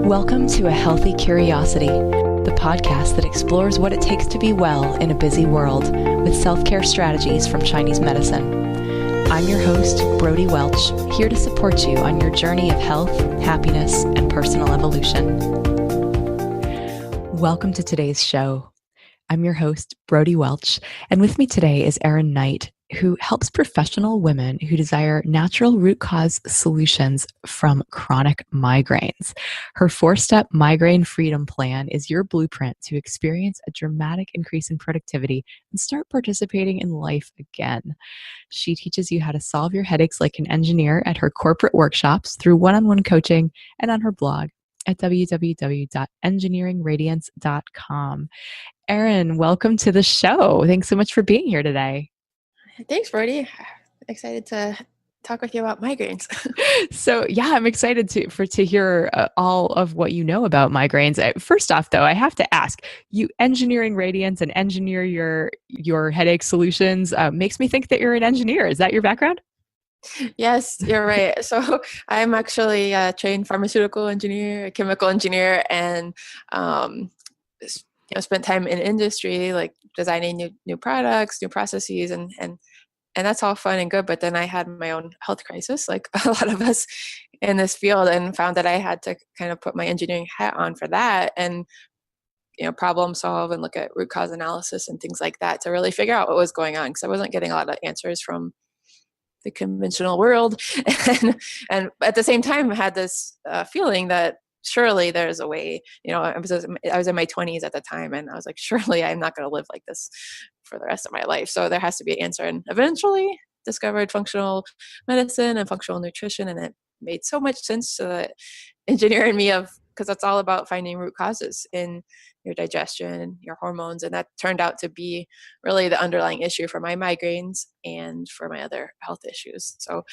Welcome to A Healthy Curiosity, the podcast that explores what it takes to be well in a busy world with self-care strategies from Chinese medicine. I'm your host, Brody Welch, here to support you on your journey of health, happiness, and personal evolution. Welcome to today's show. I'm your host, Brody Welch, and with me today is Erin Knight, who helps professional women who desire natural root cause solutions from chronic migraines. Her 4-step migraine freedom plan is your blueprint to experience a dramatic increase in productivity and start participating in life again. She teaches you how to solve your headaches like an engineer at her corporate workshops through one-on-one coaching and on her blog at www.engineeringradiance.com. Erin, welcome to the show. Thanks so much for being here today. Thanks, Brody. Excited to talk with you about migraines. So yeah, I'm excited to hear all of what you know about migraines. First off, though, I have to ask, you engineering radiance and engineer your headache solutions makes me think that you're an engineer. Is that your background? Yes, you're right. So I'm actually a trained pharmaceutical engineer, a chemical engineer, and spent time in industry, like designing new products, new processes, and that's all fun and good. But then I had my own health crisis, like a lot of us in this field, and found that I had to kind of put my engineering hat on for that, and problem solve and look at root cause analysis and things like that to really figure out what was going on, because I wasn't getting a lot of answers from the conventional world, and at the same time had this feeling that surely there's a way. I was in my 20s at the time, and I was like, surely I'm not going to live like this for the rest of my life. So there has to be an answer. And eventually discovered functional medicine and functional nutrition, and it made so much sense to the engineer in me, because that's all about finding root causes in your digestion, your hormones. And that turned out to be really the underlying issue for my migraines and for my other health issues. So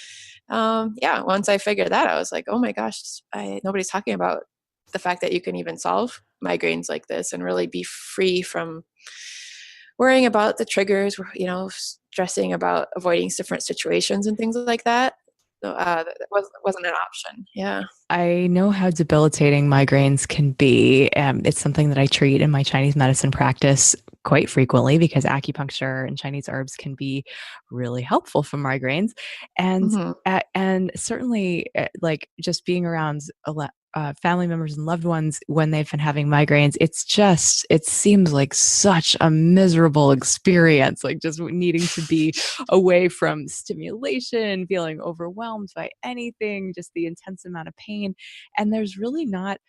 once I figured that, I was like, oh my gosh, nobody's talking about the fact that you can even solve migraines like this and really be free from worrying about the triggers, stressing about avoiding different situations and things like that. That wasn't an option. Yeah. I know how debilitating migraines can be. It's something that I treat in my Chinese medicine practice quite frequently, because acupuncture and Chinese herbs can be really helpful for migraines. And and certainly, like, just being around family members and loved ones when they've been having migraines, it seems like such a miserable experience, like just needing to be away from stimulation, feeling overwhelmed by anything, just the intense amount of pain. And there's really not,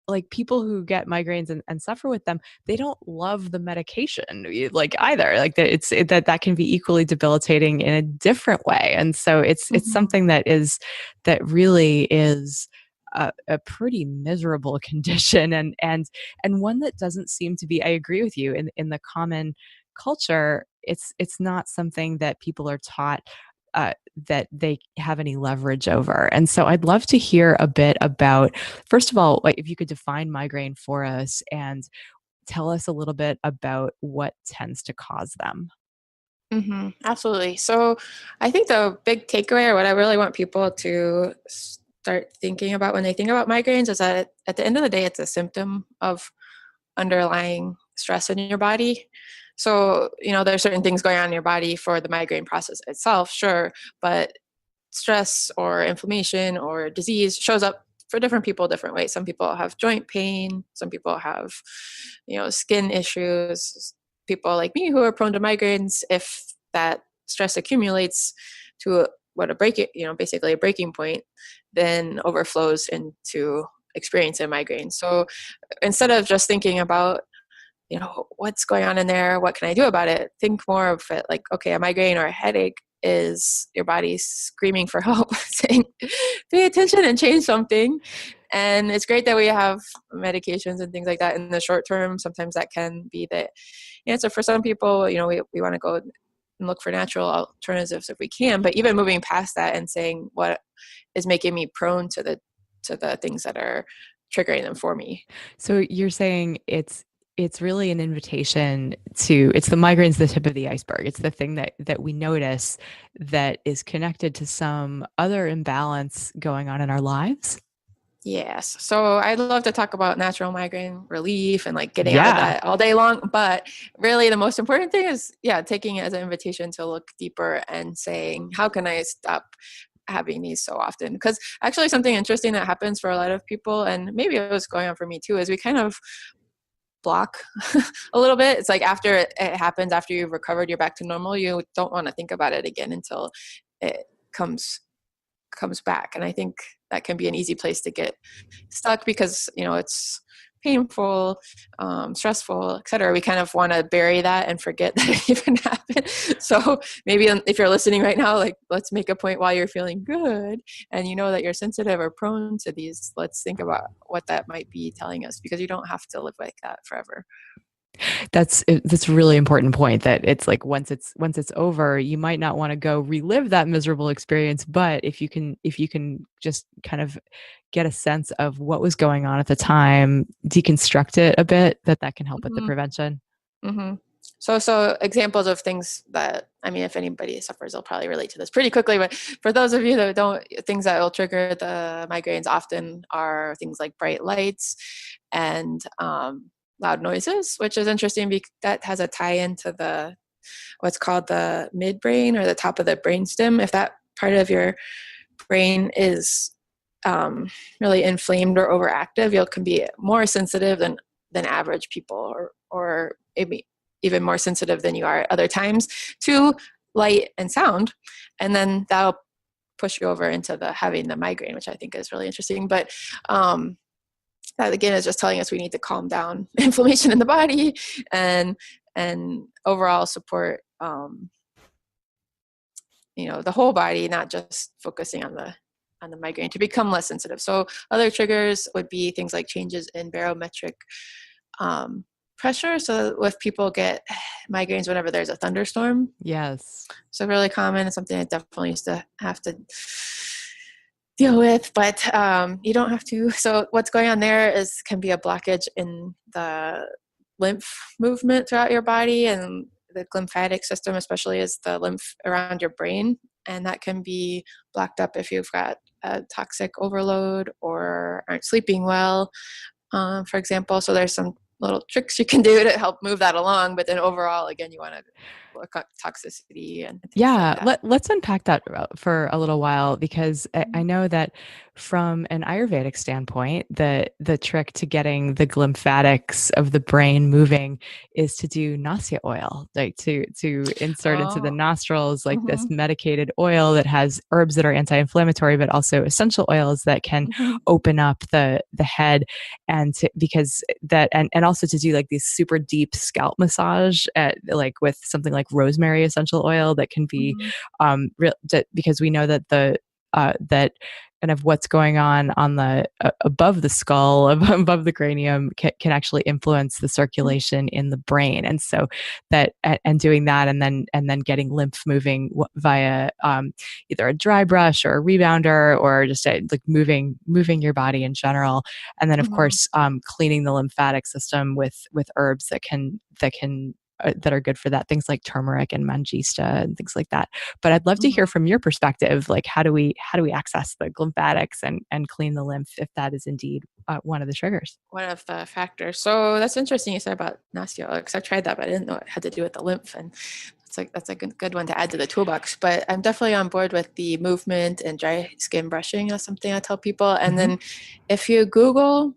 like, people who get migraines and suffer with them, they don't love the medication like either. Like that can be equally debilitating in a different way. And so it's something that really is a pretty miserable condition, and one that doesn't seem to be, I agree with you, in the common culture, it's not something that people are taught that they have any leverage over. And so I'd love to hear a bit about, first of all, like, if you could define migraine for us and tell us a little bit about what tends to cause them. Absolutely. So I think the big takeaway, or what I really want people to start thinking about when they think about migraines, is that at the end of the day, it's a symptom of underlying stress in your body. So, there's certain things going on in your body for the migraine process itself, sure, but stress or inflammation or disease shows up for different people different ways. Some people have joint pain, some people have, skin issues. People like me who are prone to migraines, if that stress accumulates to basically a breaking point, then overflows into experiencing a migraine. So instead of just thinking about, what's going on in there, what can I do about it, think more of it like, okay, a migraine or a headache is your body screaming for help, saying, pay attention and change something. And it's great that we have medications and things like that in the short term. Sometimes that can be the answer for some people. We want to go and look for natural alternatives if we can, but even moving past that and saying, what is making me prone to the things that are triggering them for me. So you're saying it's really an invitation to, it's the migraines, the tip of the iceberg. It's the thing that we notice that is connected to some other imbalance going on in our lives. Yes. So I'd love to talk about natural migraine relief and like getting out of Yeah. that all day long. But really the most important thing is, yeah, taking it as an invitation to look deeper and saying, how can I stop having these so often? Because actually something interesting that happens for a lot of people, and maybe it was going on for me too, is we kind of block a little bit. It's like after it happens, after you've recovered, you're back to normal, you don't want to think about it again until it comes back. And I think that can be an easy place to get stuck because, you know, it's painful, stressful, etc. We kind of want to bury that and forget that it even happened. So maybe if you're listening right now, like, let's make a point while you're feeling good and you know that you're sensitive or prone to these, let's think about what that might be telling us, because you don't have to live like that forever. That's a really important point, that it's like once it's over, you might not want to go relive that miserable experience, but if you can just kind of get a sense of what was going on at the time, deconstruct it a bit, that can help with the Mm-hmm. prevention. Mm-hmm. So examples of things that, I mean, if anybody suffers, they'll probably relate to this pretty quickly. But for those of you that don't, things that will trigger the migraines often are things like bright lights and loud noises, which is interesting because that has a tie into the what's called the midbrain, or the top of the brainstem. If that part of your brain is really inflamed or overactive, you can be more sensitive than average people, or maybe even more sensitive than you are at other times to light and sound. And then that'll push you over into the having the migraine, which I think is really interesting. But that again is just telling us we need to calm down inflammation in the body and overall support the whole body, not just focusing on the migraine, to become less sensitive. So other triggers would be things like changes in barometric pressure. So if people get migraines whenever there's a thunderstorm, Yes. so really common. It's something I definitely used to have to deal with, but you don't have to. So what's going on there can be a blockage in the lymph movement throughout your body, and the lymphatic system especially is the lymph around your brain, and that can be blocked up if you've got a toxic overload or aren't sleeping well, for example. So there's some little tricks you can do to help move that along, but then overall, again, you want to look at toxicity and things like Yeah, that. let's unpack that for a little while, because I know that from an Ayurvedic standpoint, the trick to getting the lymphatics of the brain moving is to do nasya oil, like to insert into the Oh. nostrils like this Mm-hmm. medicated oil that has herbs that are anti-inflammatory, but also essential oils that can Mm-hmm. open up the head, because that and also to do like these super deep scalp massage like with something like rosemary essential oil that can be Mm-hmm. because we know that that kind of what's going on the above the skull, above the cranium, can actually influence the circulation in the brain, and so that and doing that, and then getting lymph moving via either a dry brush or a rebounder, or just like moving your body in general, and then of Mm-hmm. course cleaning the lymphatic system with herbs that are good for that, things like turmeric and mangista and things like that. But I'd love to hear Mm-hmm. from your perspective, like how do we access the lymphatics and clean the lymph if that is indeed one of the triggers? One of the factors. So that's interesting you said about Nasio, because I've tried that, but I didn't know it had to do with the lymph. And that's a good one to add to the toolbox. But I'm definitely on board with the movement and dry skin brushing. That's something I tell people. And Mm-hmm. then if you Google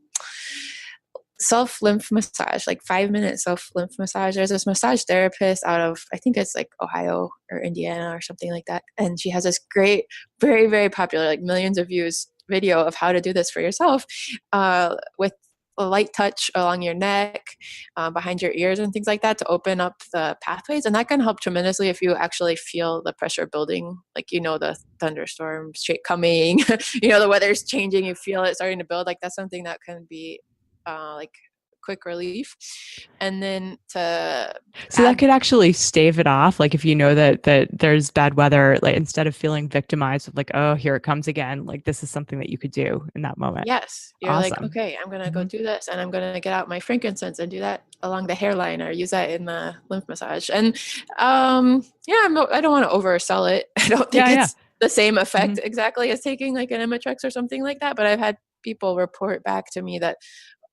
self lymph massage, like 5 minute self lymph massage, there's this massage therapist out of, I think it's like Ohio or Indiana or something like that, and she has this great, very very popular, like millions of views video of how to do this for yourself, with a light touch along your neck, behind your ears and things like that, to open up the pathways. And that can help tremendously if you actually feel the pressure building, like the thunderstorm straight coming, the weather's changing, you feel it starting to build. Like that's something that can be like quick relief. And then to So that add, could actually stave it off. Like if you know that there's bad weather, like instead of feeling victimized with like, oh, here it comes again, like this is something that you could do in that moment. yes, you're like, Awesome. okay, I'm gonna go Hmm. do this, and I'm gonna get out my frankincense and do that along the hairline, or use that in the lymph massage. And yeah, I don't want to oversell it. I don't think Yeah, yeah. it's the same Hmm. effect exactly as taking like an Imitrex or something like that, but I've had people report back to me that,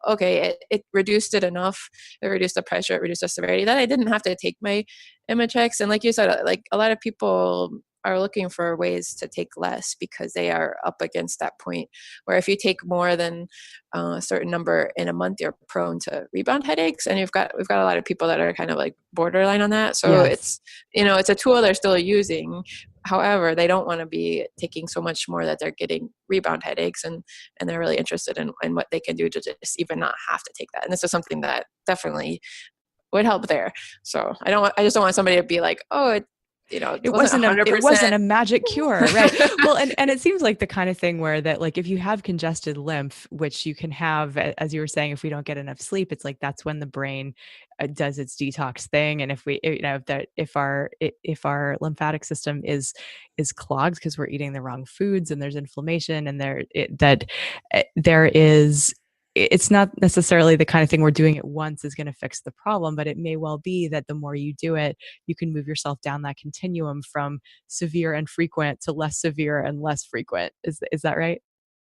okay, it reduced it enough. It reduced the pressure, it reduced the severity that I didn't have to take my Imagex. And like you said, like a lot of people are looking for ways to take less because they are up against that point where if you take more than a certain number in a month, you're prone to rebound headaches. And we've got a lot of people that are kind of like borderline on that. So Yes. it's a tool they're still using. However, they don't want to be taking so much more that they're getting rebound headaches, and they're really interested in what they can do to just even not have to take that. And this is something that definitely would help there. So I just don't want somebody to be like, oh, it wasn't It wasn't 100%. a magic cure, right? Well, and it seems like the kind of thing where that, like, if you have congested lymph, which you can have, as you were saying, if we don't get enough sleep, it's like that's when the brain does its detox thing. And if we, if our lymphatic system is clogged because we're eating the wrong foods and there's inflammation, and there is, it's not necessarily the kind of thing where doing it once is going to fix the problem, but it may well be that the more you do it, you can move yourself down that continuum from severe and frequent to less severe and less frequent. Is that right?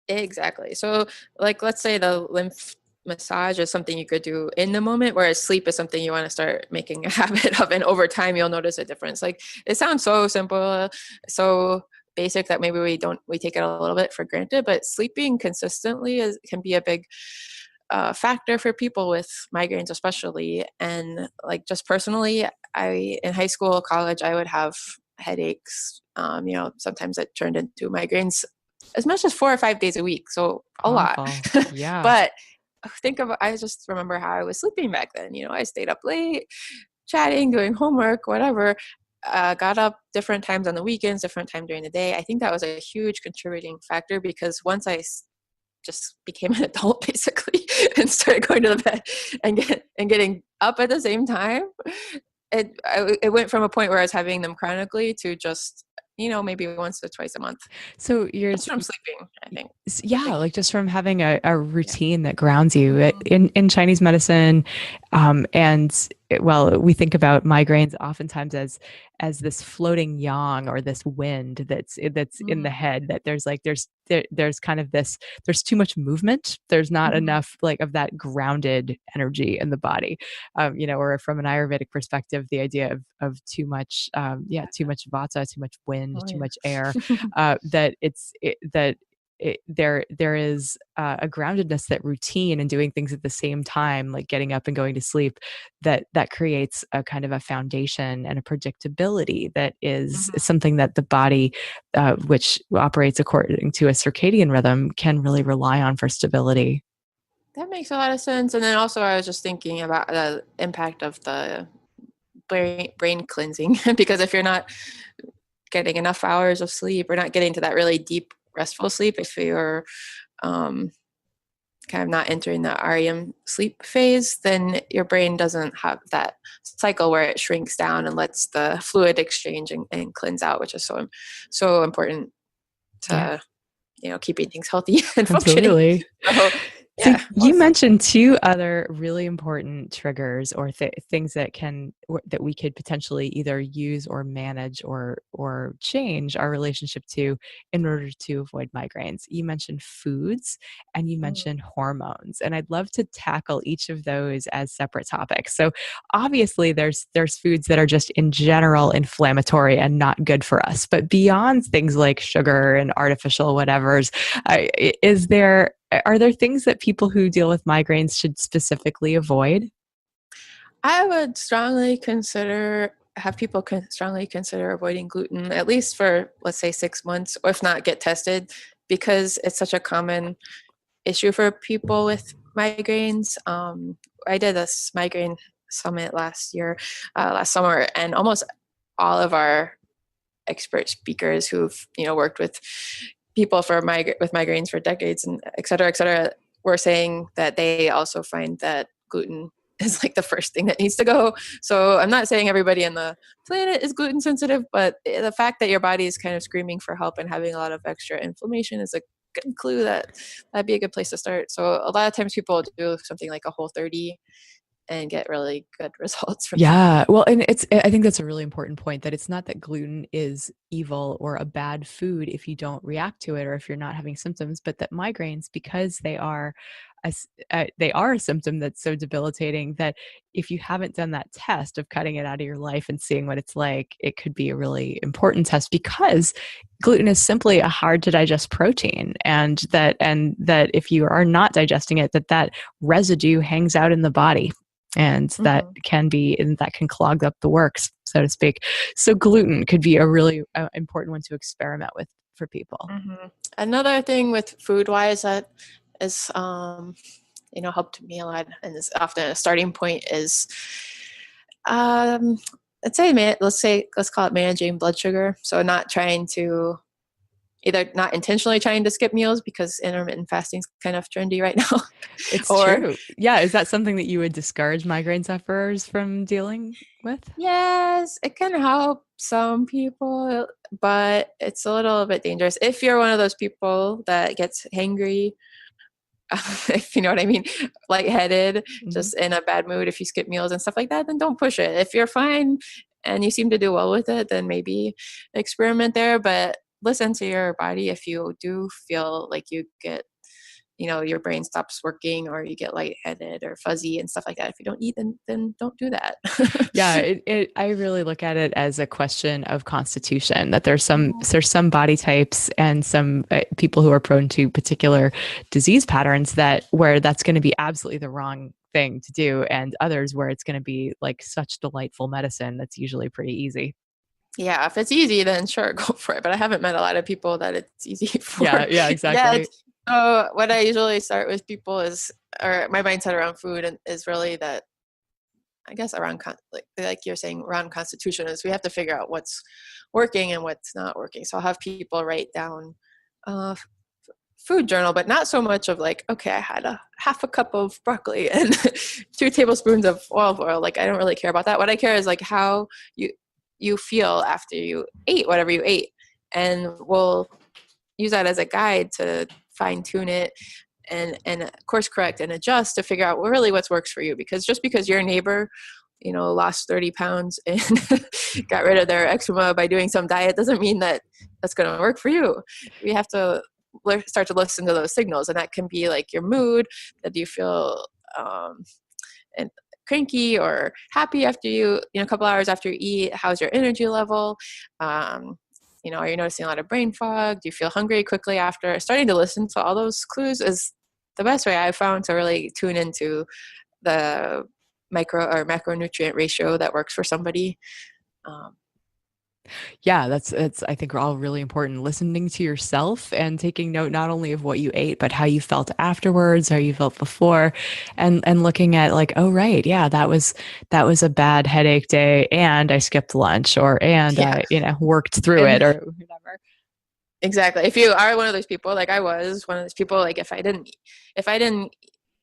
Exactly. So, like, let's say the lymph massage is something you could do in the moment, whereas sleep is something you want to start making a habit of, and over time you'll notice a difference. Like, it sounds so simple, so basic that maybe we take it a little bit for granted, but sleeping consistently can be a big factor for people with migraines, especially. And like, just personally, I in high school, college, I would have headaches. Sometimes it turned into migraines as much as 4 or 5 days a week, so a lot. Awful. Yeah. But I just remember how I was sleeping back then. I stayed up late, chatting, doing homework, whatever. Got up different times on the weekends, different time during the day. I think that was a huge contributing factor, because once I just became an adult basically and started going to the bed and getting up at the same time, it went from a point where I was having them chronically to just maybe once or twice a month, So you're, just from sleeping, I think. yeah, Big, like just from having a yeah. routine that grounds you. Mhm. In Chinese medicine, well, we think about migraines oftentimes as this floating yang, or this wind that's in the Mhm. head, that there's kind of this, there's too much movement, there's not Mhm. enough like of that grounded energy in the body. Or from an Ayurvedic perspective, the idea of too much, too much vata, too much wind, Oh too much yeah. air, that there is a groundedness, that routine and doing things at the same time, like getting up and going to sleep, that creates a kind of a foundation and a predictability that is Mhm. something that the body, which operates according to a circadian rhythm, can really rely on for stability. That makes a lot of sense. And then also, I was just thinking about the impact of the brain cleansing because if you're not getting enough hours of sleep, or not getting to that really deep restful sleep, if you're um, kind of not entering the REM sleep phase, then your brain doesn't have that cycle where it shrinks down and lets the fluid exchange and cleanse out, which is so important Yeah, to keeping things healthy and functioning. absolutely. So So yeah. you mentioned two other really important triggers, or things that we could potentially either use or manage or change our relationship to in order to avoid migraines. You mentioned foods and you Mm. mentioned hormones, and I'd love to tackle each of those as separate topics. So obviously there's foods that are just in general inflammatory and not good for us, but beyond things like sugar and artificial whatevers, is there are there things that people who deal with migraines should specifically avoid? I would have people strongly consider avoiding gluten, at least for, let's say, 6 months, or if not, get tested, because it's such a common issue for people with migraines. I did this migraine summit last summer, and almost all of our expert speakers who've worked with people with migraines for decades, and et cetera, were saying that they also find that gluten is like the first thing that needs to go. So I'm not saying everybody on the planet is gluten sensitive, but the fact that your body is kind of screaming for help and having a lot of extra inflammation is a good clue that that'd be a good place to start. So a lot of times people do something like a Whole 30, and get really good results from that. Yeah. Well, and I think that's a really important point, that it's not that gluten is evil or a bad food if you don't react to it or if you're not having symptoms, but that migraines, because they are a symptom that's so debilitating, that if you haven't done that test of cutting it out of your life and seeing what it's like, it could be a really important test, because gluten is simply a hard to digest protein, and that if you are not digesting it, that residue hangs out in the body, and that Mm-hmm. can clog up the works, so to speak. So gluten could be a really important one to experiment with for people. Mm-hmm. Another thing with food wise that is, helped me a lot and is often a starting point is, um, let's call it managing blood sugar. So not trying to either not intentionally trying to skip meals because intermittent fasting is kind of trendy right now, It's or true. Yeah. Is that something that you would discourage migraine sufferers from dealing with? yes, it can help some people, but it's a little bit dangerous if you're one of those people that gets hangry, if you know what I mean, lightheaded, Hmm. just in a bad mood. If you skip meals and stuff like that, then don't push it. If you're fine and you seem to do well with it, then maybe experiment there. But listen to your body if you do feel like you get, your brain stops working or you get lightheaded or fuzzy and stuff like that. If you don't eat, then don't do that. Yeah, I really look at it as a question of constitution, that Mhm. there's some body types and some people who are prone to particular disease patterns, that where that's going to be absolutely the wrong thing to do, and others where it's going to be like such delightful medicine that's usually pretty easy. Yeah, if it's easy, then sure, go for it. But I haven't met a lot of people that it's easy Yeah, for yeah, yet. exactly. So what I usually start with people is, or my mindset around food is really that, I guess around like you're saying, around constitution, is we have to figure out what's working and what's not working. So I'll have people write down uh, food journal, but not so much of like, okay, I had a half a cup of broccoli and 2 tablespoons of olive oil. Like I don't really care about that. What I care is like how you feel after you ate whatever you ate, and we'll use that as a guide to fine tune it and course correct and adjust to figure out really what works for you. Because just because your neighbor, lost 30 pounds and got rid of their eczema by doing some diet doesn't mean that that's going to work for you. We have to start to listen to those signals, and that can be like your mood, that you feel and cranky or happy after a couple hours after you eat. How's your energy level? Are you noticing a lot of brain fog? Do you feel hungry quickly after? Starting to listen to all those clues is the best way I've found to really tune into the micro or macronutrient ratio that works for somebody. Um, Yeah, that's I think are all really important. Listening to yourself and taking note not only of what you ate, but how you felt afterwards, how you felt before, and looking at like, oh right, yeah, that was a bad headache day, and I skipped lunch, or and yeah, I worked through and it, or whatever. exactly. If you are one of those people, like I was one of those people, like if I didn't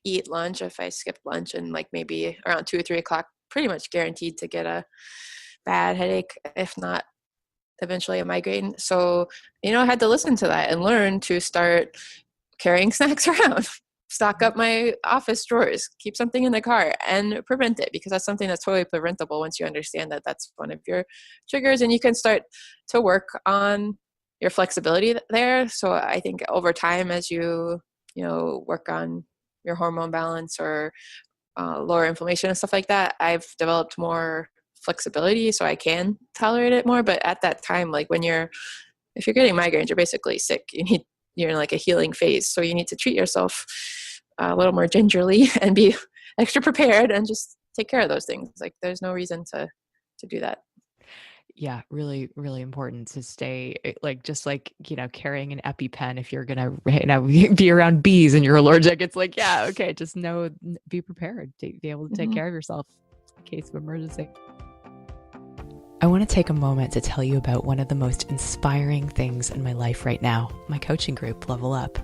eat lunch, if I skipped lunch and like maybe around 2 or 3 o'clock, pretty much guaranteed to get a bad headache, if not eventually a migraine. So, I had to listen to that and learn to start carrying snacks around, stock up my office drawers, keep something in the car and prevent it, because that's something that's totally preventable once you understand that that's one of your triggers, and you can start to work on your flexibility there. So I think over time, as work on your hormone balance or lower inflammation and stuff like that, I've developed more flexibility so I can tolerate it more. But at that time, like if you're getting migraines, you're basically sick. You're in like a healing phase. So you need to treat yourself a little more gingerly and be extra prepared and just take care of those things. Like there's no reason to do that. Yeah, really, really important to stay like just like carrying an EpiPen if you're gonna be around bees and you're allergic. It's like, yeah, okay, just be prepared to be able to take Mm-hmm. care of yourself in case of emergency. I want to take a moment to tell you about one of the most inspiring things in my life right now, my coaching group, Level Up.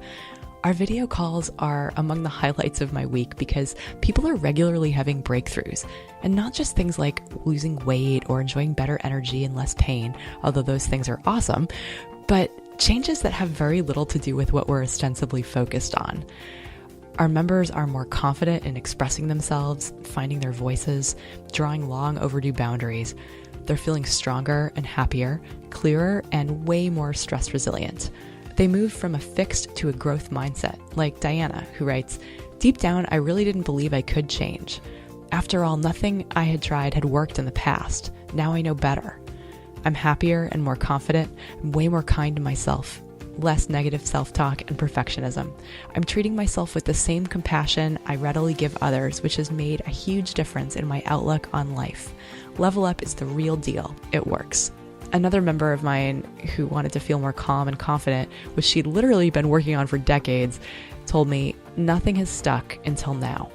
Our video calls are among the highlights of my week because people are regularly having breakthroughs, and not just things like losing weight or enjoying better energy and less pain, although those things are awesome, but changes that have very little to do with what we're ostensibly focused on. Our members are more confident in expressing themselves, finding their voices, drawing long overdue boundaries. They're feeling stronger and happier, clearer, and way more stress resilient. They moved from a fixed to a growth mindset, like Diana, who writes, "Deep down, I really didn't believe I could change. After all, nothing I had tried had worked in the past. Now I know better. I'm happier and more confident. I'm way more kind to myself. Less negative self-talk and perfectionism. I'm treating myself with the same compassion I readily give others, which has made a huge difference in my outlook on life. Level Up is the real deal. It works." Another member of mine who wanted to feel more calm and confident, which she'd literally been working on for decades, told me, "Nothing has stuck until now."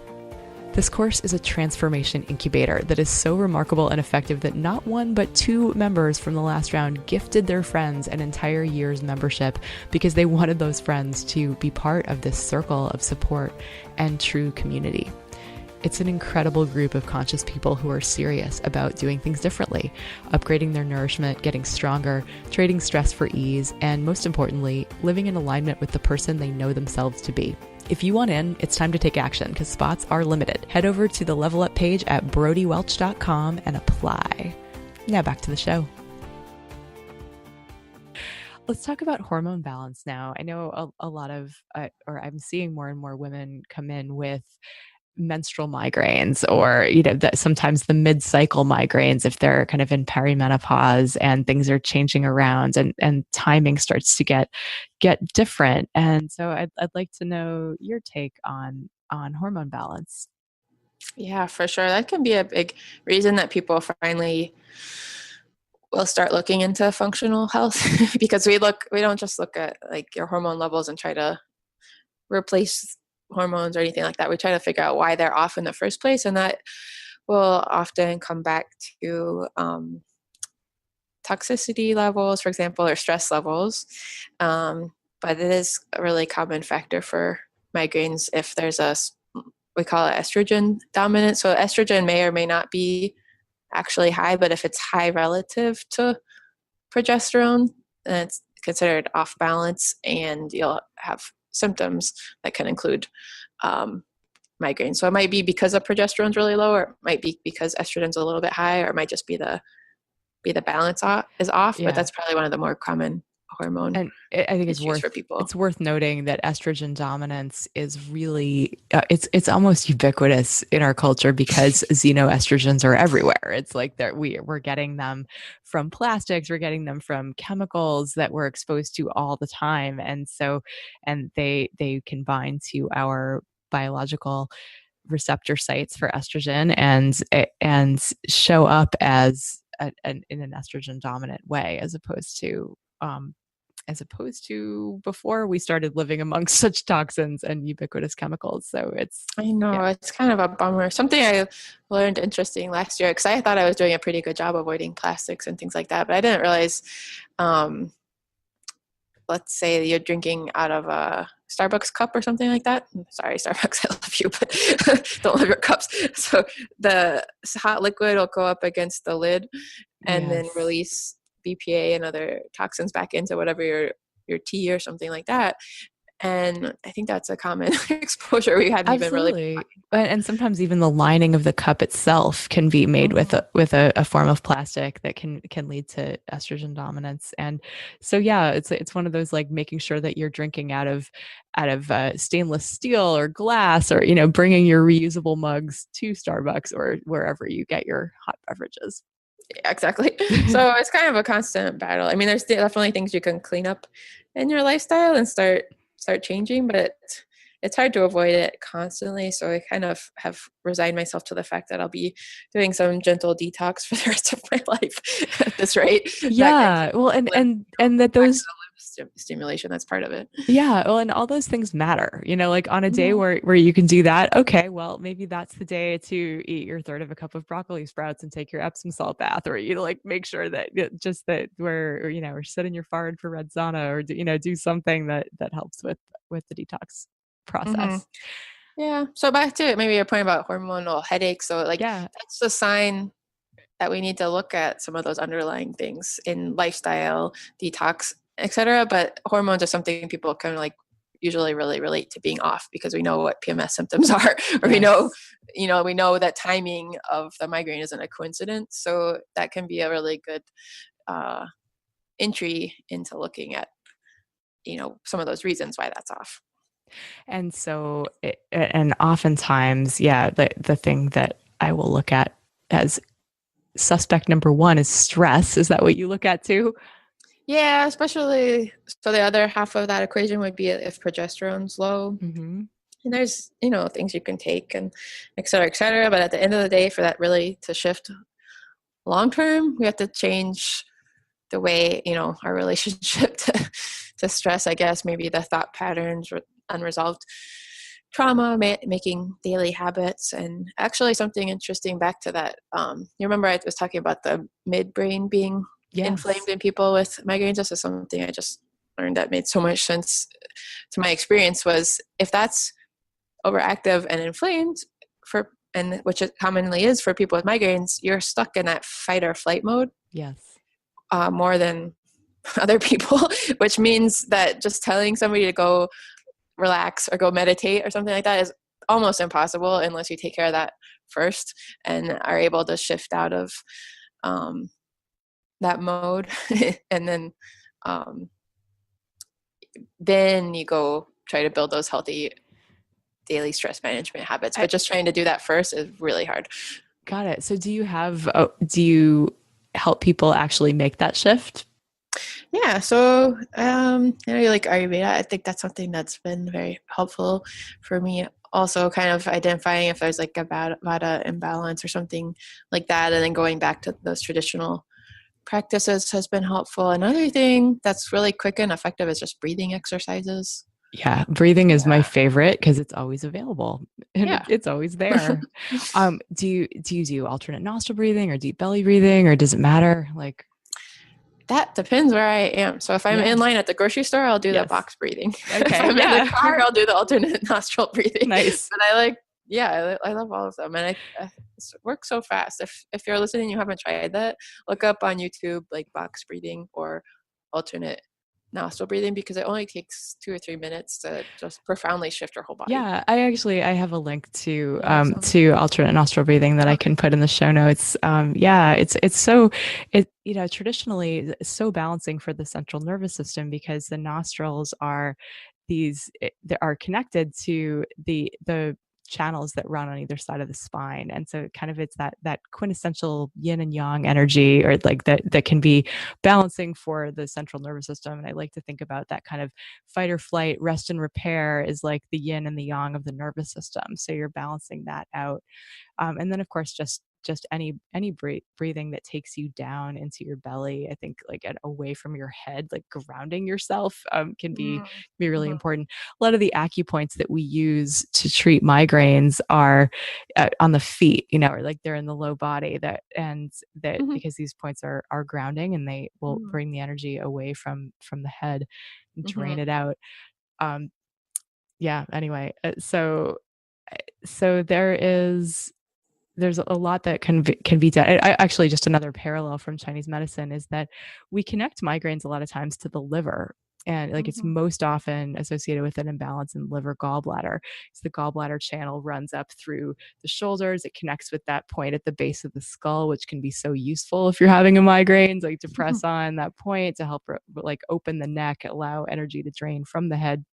This course is a transformation incubator that is so remarkable and effective that not one but two members from the last round gifted their friends an entire year's membership because they wanted those friends to be part of this circle of support and true community. It's an incredible group of conscious people who are serious about doing things differently, upgrading their nourishment, getting stronger, trading stress for ease, and most importantly, living in alignment with the person they know themselves to be. If you want in, it's time to take action because spots are limited. Head over to the Level Up page at brodywelch.com and apply. Now back to the show. Let's talk about hormone balance now. I know a lot of, or I'm seeing more and more women come in with menstrual migraines, or sometimes the mid-cycle migraines if they're kind of in perimenopause and things are changing around and timing starts to get different. And so I'd like to know your take on hormone balance. Yeah, for sure. That can be a big reason that people finally will start looking into functional health because we don't just look at like your hormone levels and try to replace hormones or anything like that. We try to figure out why they're off in the first place, and that will often come back to toxicity levels, for example, or stress levels. But it is a really common factor for migraines if there's we call it estrogen dominant. So estrogen may or may not be actually high, but if it's high relative to progesterone, then it's considered off balance, and you'll have symptoms that can include migraine. So it might be because the progesterone's really low, or it might be because estrogen's a little bit high, or it might just be the balance is off. But Yeah. that's probably one of the more common hormone And I think issues for people. it's worth noting that estrogen dominance is really it's almost ubiquitous in our culture because xenoestrogens are everywhere. It's like that we're getting them from plastics, we're getting them from chemicals that we're exposed to all the time, and they can bind to our biological receptor sites for estrogen and show up as in an estrogen dominant way, as opposed to before we started living amongst such toxins and ubiquitous chemicals. So I know, yeah. it's kind of a bummer. Something I learned interesting last year, because I thought I was doing a pretty good job avoiding plastics and things like that, but I didn't realize, let's say you're drinking out of a Starbucks cup or something like that. Sorry, Starbucks, I love you, but don't love your cups. So the hot liquid will go up against the lid and then Yes. release BPA and other toxins back into whatever your tea or something like that. And I think that's a common exposure we hadn't even really been Absolutely. talking about. And sometimes even the lining of the cup itself can be made with Mhm. a form of plastic that can lead to estrogen dominance. And so yeah, it's one of those like making sure that you're drinking out of stainless steel or glass, or bringing your reusable mugs to Starbucks or wherever you get your hot beverages. Yeah, exactly. So it's kind of a constant battle. I mean, there's definitely things you can clean up in your lifestyle and start changing, but it's hard to avoid it constantly. So I kind of have resigned myself to the fact that I'll be doing some gentle detox for the rest of my life at this rate. That Yeah. Well, lymph, and that back to those the lymph stimulation, that's part of it. Yeah, well, and all those things matter. Like on a day Mhm. where you can do that, okay, well, maybe that's the day to eat your third of a cup of broccoli sprouts and take your Epsom salt bath, or like make sure that just that or sit in your forehead for red sauna, or do something that helps with the detox hmm process. Yeah. So back to maybe your point about hormonal headaches. So like Yeah, that's a sign that we need to look at some of those underlying things in lifestyle, detox, etc. But hormones are something people kind of like usually really relate to being off because we know what PMS symptoms are, or Yes. we know that timing of the migraine isn't a coincidence. So that can be a really good uh, entry into looking at, some of those reasons why that's off. And so, and oftentimes, yeah, the thing that I will look at as suspect number one is stress. Is that what you look at too? Yeah, especially so the other half of that equation would be if progesterone's low. Mm-hmm. And there's, things you can take and et cetera, et cetera. But at the end of the day, for that really to shift long term, we have to change the way, our relationship to stress, I guess, maybe the thought patterns, unresolved trauma, making daily habits. And actually something interesting back to that, you remember I was talking about the midbrain being inflamed Yes. in people with migraines. This is something I just learned that made so much sense to my experience. Was if that's overactive and inflamed, and which it commonly is for people with migraines, you're stuck in that fight or flight mode Yes. more than other people, which means that just telling somebody to go relax or go meditate or something like that is almost impossible unless you take care of that first and are able to shift out of um, that mode. And um, then you go try to build those healthy daily stress management habits. But just trying to do that first is really hard. Got it. So do you help people actually make that shift? Yeah, so like Ayurveda, I think that's something that's been very helpful for me. Also, kind of identifying if there's like a Vata imbalance or something like that, and then going back to those traditional practices has been helpful. Another thing that's really quick and effective is just breathing exercises. Yeah, breathing is my Yeah, favorite because it's always available and yeah. it's always there. Do you do alternate nostril breathing or deep belly breathing, or does it matter? Like, That depends where I am. So if I'm yeah, in line at the grocery store, I'll do the yes, box breathing. If okay, I'm in the yeah, car, I'll do the alternate nostril breathing. nice. But I love all of them, and it works so fast. If you're listening, and you haven't tried that, look up on YouTube like box breathing or alternate nostril breathing because it only takes 2 or 3 minutes to just profoundly shift your whole body. Yeah, I have a link Awesome. to alternate nostril breathing that I Okay. can put in the show notes. Yeah, it's so traditionally it's so balancing for the central nervous system because the nostrils are they are connected to the channels that run on either side of the spine, and so kind of it's that quintessential yin and yang energy, or like that can be balancing for the central nervous system. And I like to think about that kind of fight or flight, rest and repair is like the yin and the yang of the nervous system. So you're balancing that out. And then of course, just any breathing that takes you down into your belly, I think, like away from your head, like grounding yourself, can be really Mm-hmm. important. A lot of the acupoints that we use to treat migraines are on the feet, or like they're in the low body, that Mm-hmm. because these points are grounding and they will Mm-hmm. bring the energy away from the head and Mm-hmm. drain it out. um yeah, anyway, so there's a lot that can be done. Actually, just another parallel from Chinese medicine is that we connect migraines a lot of times to the liver. And like it's Mm-hmm. most often associated with an imbalance in liver gallbladder. So the gallbladder channel runs up through the shoulders. It connects with that point at the base of the skull, which can be so useful if you're having a migraine, like to press on that point to help like open the neck, allow energy to drain from the head.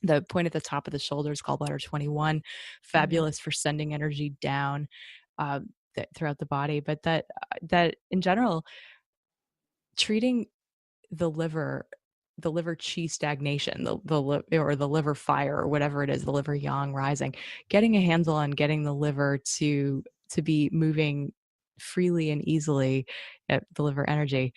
The point at the top of the shoulders, gallbladder 21, Mm-hmm. fabulous for sending energy down uh, throughout the body. But that in general, treating the liver, the liver qi stagnation, or the liver fire, or whatever it is, the liver yang rising, getting a handle on getting the liver to be moving freely and easily, the liver energy,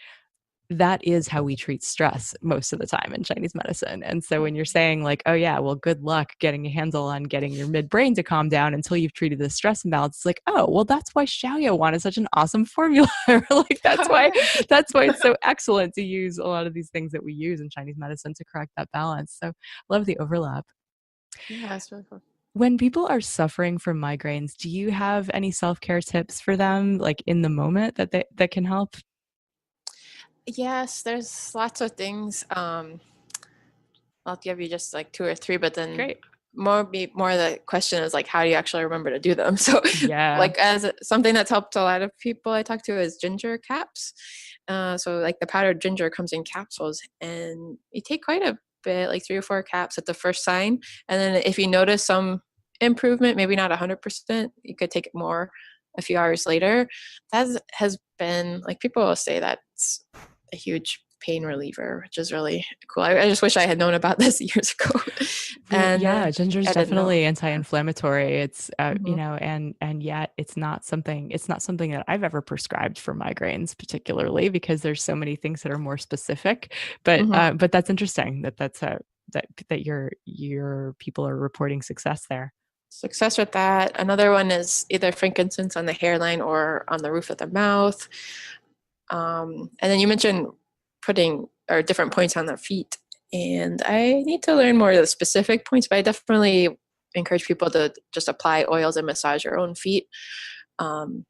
that is how we treat stress most of the time in Chinese medicine. And so when you're saying like, oh yeah, well, good luck getting a handle on getting your midbrain to calm down until you've treated the stress imbalance, it's like, oh, well, that's why Xiaoyuan is such an awesome formula. Like that's why it's so excellent to use a lot of these things that we use in Chinese medicine to correct that balance. So I love the overlap. Yeah, that's really cool. When people are suffering from migraines, do you have any self-care tips for them, like in the moment, that can help? Yes, there's lots of things. I'll give you just like 2 or 3, but then Great. more the question is like, how do you actually remember to do them? So Yeah. like something that's helped a lot of people I talk to is ginger caps. So like the powdered ginger comes in capsules, and you take quite a bit, like 3 or 4 caps at the first sign. And then if you notice some improvement, maybe not 100%, you could take it more a few hours later. That has been like, people will say that's a huge pain reliever, which is really cool. I just wish I had known about this years ago. And Yeah, ginger is I didn't know. definitely Yeah. anti-inflammatory. It's you Hmm. know, and yet it's not something that I've ever prescribed for migraines particularly, because there's so many things that are more specific. Hmm. But that's interesting that your people are reporting success there. Success with that. Another one is either frankincense on the hairline or on the roof of the mouth. And then you mentioned putting or different points on the feet. And I need to learn more of the specific points, but I definitely encourage people to just apply oils and massage your own feet um,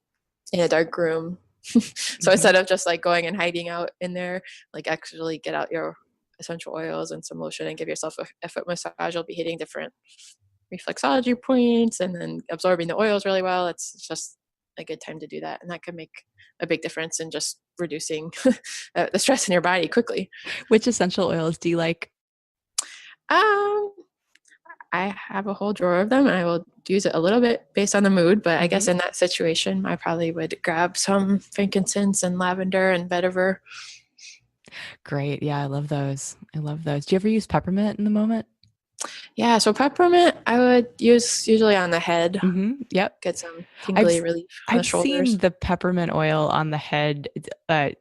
in a dark room. So Hmm. instead of just like going and hiding out in there, like actually get out your essential oils and some lotion and give yourself a foot massage. You'll be hitting different reflexology points and then absorbing the oils really well. It's just a good time to do that. And that can make a big difference in just reducing the stress in your body quickly. Which essential oils do you like? Um, I have a whole drawer of them and I will use it a little bit based on the mood. But I Hmm. guess in that situation, I probably would grab some frankincense and lavender and vetiver. Great. Yeah, I love those. I love those. Do you ever use peppermint in the moment? Yeah, so peppermint I would use usually on the head, Yep. get some I've tingly s- relief on the I've seen shoulders. the peppermint oil on the head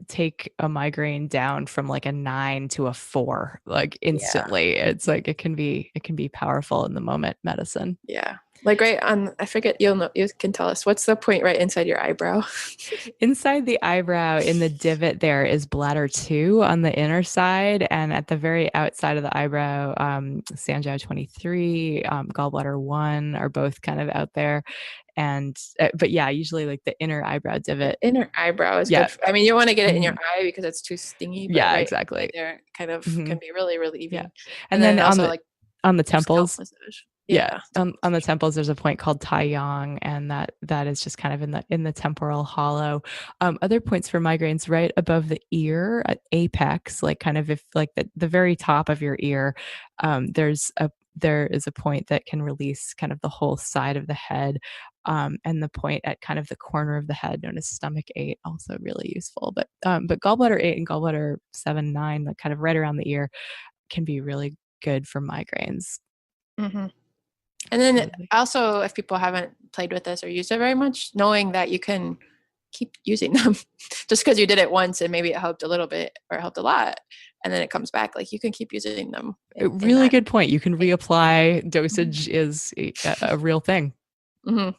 take a migraine down from like a 9 to a 4, like Yeah. instantly. It's like it can be powerful in the moment medicine. Yeah. Like right on, I forget, you'll know, you can tell us what's the point right inside your eyebrow. Inside the eyebrow, in the divot, there is bladder 2 on the inner side, and at the very outside of the eyebrow, Sanjiao 23, gallbladder 1 are both kind of out there. And but yeah, usually like the inner eyebrow The divot. inner eyebrow is Yeah. good. I mean, you want to get it in your Mhm. eye because it's too stingy, but Yeah, right exactly. there kind of Hmm. can be really Yeah. relieving. And And then then on also the like on the scalp temples, massage. yeah, Yeah. on the temples, there's a point called Tai Yang, and that is just kind of in the temporal hollow. Other points for migraines, right above the ear at apex, like kind of if like the very top of your ear, there is a point that can release kind of the whole side of the head. And the point at kind of the corner of the head, known as stomach 8, also really useful. But gallbladder 8 and gallbladder 7, 9, like kind of right around the ear, can be really good for migraines. Hmm. And then Absolutely. also, if people haven't played with this or used it very much, knowing that you can keep using them just because you did it once and maybe it helped a little bit or helped a lot, and then it comes back, like you can keep using them A in really that. good point. You can reapply. Dosage is a real thing. Mm-hmm.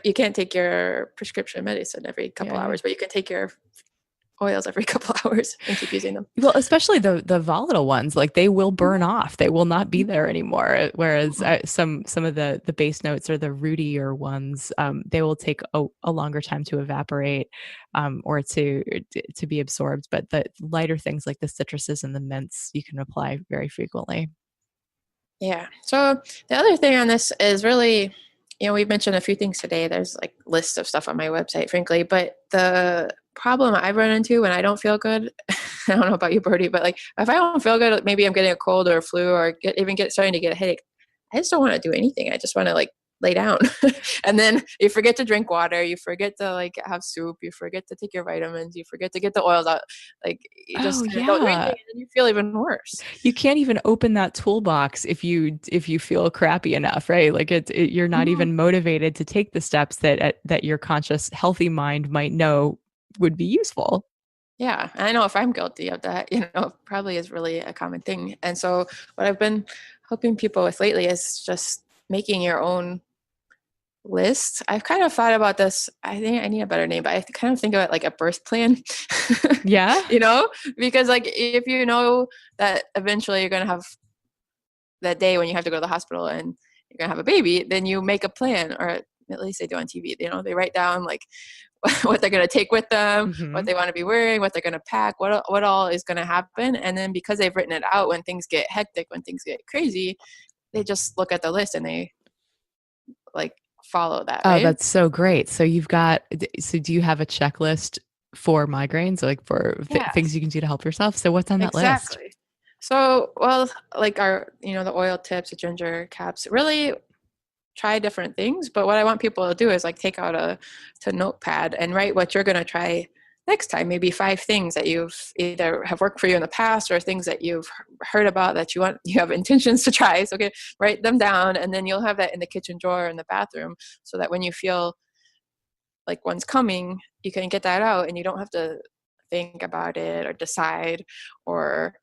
You can't take your prescription medicine every Yeah, couple yeah. hours, but you can take your oils every couple hours and keep using them. Well, especially the volatile ones, like they will burn off. They will not be there anymore. Whereas some of the base notes or the rootier ones, they will take a longer time to evaporate, or to be absorbed. But the lighter things like the citruses and the mints, you can apply very frequently. Yeah. So the other thing on this is really, we've mentioned a few things today. There's like lists of stuff on my website, frankly, but the problem I've run into when I don't feel good, I don't know about you, Birdie, but like if I don't feel good, maybe I'm getting a cold or a flu or starting to get a headache. I just don't want to do anything. I just want to like lay down. And then you forget to drink water. You forget to like have soup. You forget to take your vitamins. You forget to get the oils out. Like you Oh just kind of don't do anything yeah. and then you feel even worse. You can't even open that toolbox if you feel crappy enough, right? Like you're not Mhm. even motivated to take the steps that your conscious healthy mind might know would be useful. Yeah, and I know if I'm guilty of that, it probably is really a common thing. And so, what I've been helping people with lately is just making your own list. I've kind of thought about this. I think I need a better name, but I kind of think of it like a birth plan, Yeah. you know, because like if you know that eventually you're going to have that day when you have to go to the hospital and you're going to have a baby, then you make a plan, or at least they do on TV. They write down like what they're going to take with them, what Mm-hmm. they want to be wearing, what they're going to pack, what all is going to happen. And then because they've written it out, when things get hectic, when things get crazy, they just look at the list and they like follow that, Oh, right? that's so great. So so do you have a checklist for migraines, like for things Yes, you can do to help yourself? So what's on that list? exactly. So, well, like our, the oil tips, the ginger caps, really try different things. But what I want people to do is like take out to notepad and write what you're going to try next time. Maybe 5 things that you've either have worked for you in the past or things that you've heard about that you have intentions to try. So okay, write them down, and then you'll have that in the kitchen drawer in the bathroom, so that when you feel like one's coming, you can get that out and you don't have to think about it or decide or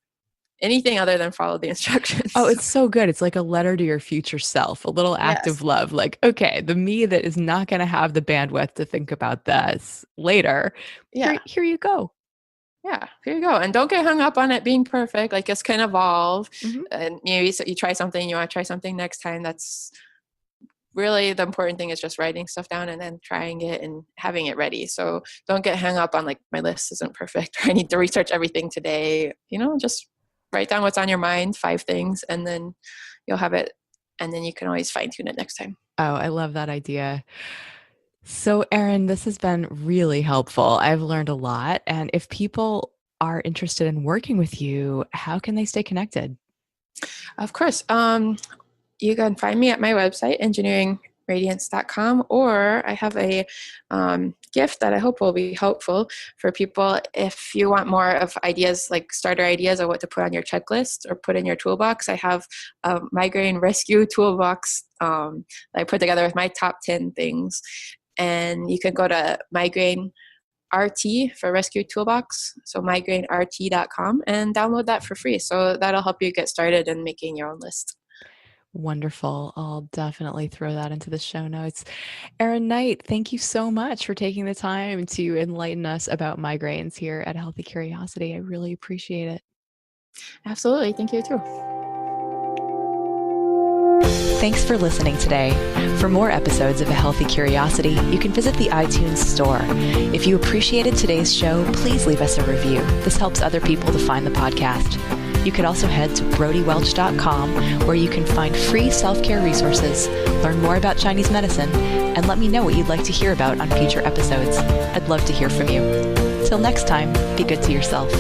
anything other than follow the Oh, instructions. it's so good. It's like a letter to your future self, a little act of Yes. love. Like, okay, the me that is not going to have the bandwidth to think about this later, Yeah. here you go. Yeah, here you go. And don't get hung up on it being perfect. Like, it can evolve. Hmm. And you try something, you want to try something next time. That's really the important thing, is just writing stuff down and then trying it and having it ready. So don't get hung up on like, my list isn't perfect, or I need to research everything today. Just write down what's on your mind, 5 things, and then you'll have it. And then you can always fine tune it next time. Oh, I love that idea. So, Erin, this has been really helpful. I've learned a lot. And if people are interested in working with you, how can they stay connected? Of course. You can find me at my website, engineeringradiance.com, or I have a gift that I hope will be helpful for people if you want more of ideas, like starter ideas of what to put on your checklist or put in your toolbox. I have a migraine rescue toolbox that I put together with my top 10 things. And you can go to Migraine RT for Rescue Toolbox, so migraineRT.com, and download that for free. So that'll help you get started in making your own list. Wonderful. I'll definitely throw that into the show notes. Erin Knight, thank you so much for taking the time to enlighten us about migraines here at Healthy Curiosity. I really appreciate it. Absolutely. Thank you too. Thanks for listening today. For more episodes of A Healthy Curiosity, you can visit the iTunes store. If you appreciated today's show, please leave us a review. This helps other people to find the podcast. You could also head to brodywelch.com, where you can find free self-care resources, learn more about Chinese medicine, and let me know what you'd like to hear about on future episodes. I'd love to hear from you. Till next time, be good to yourself.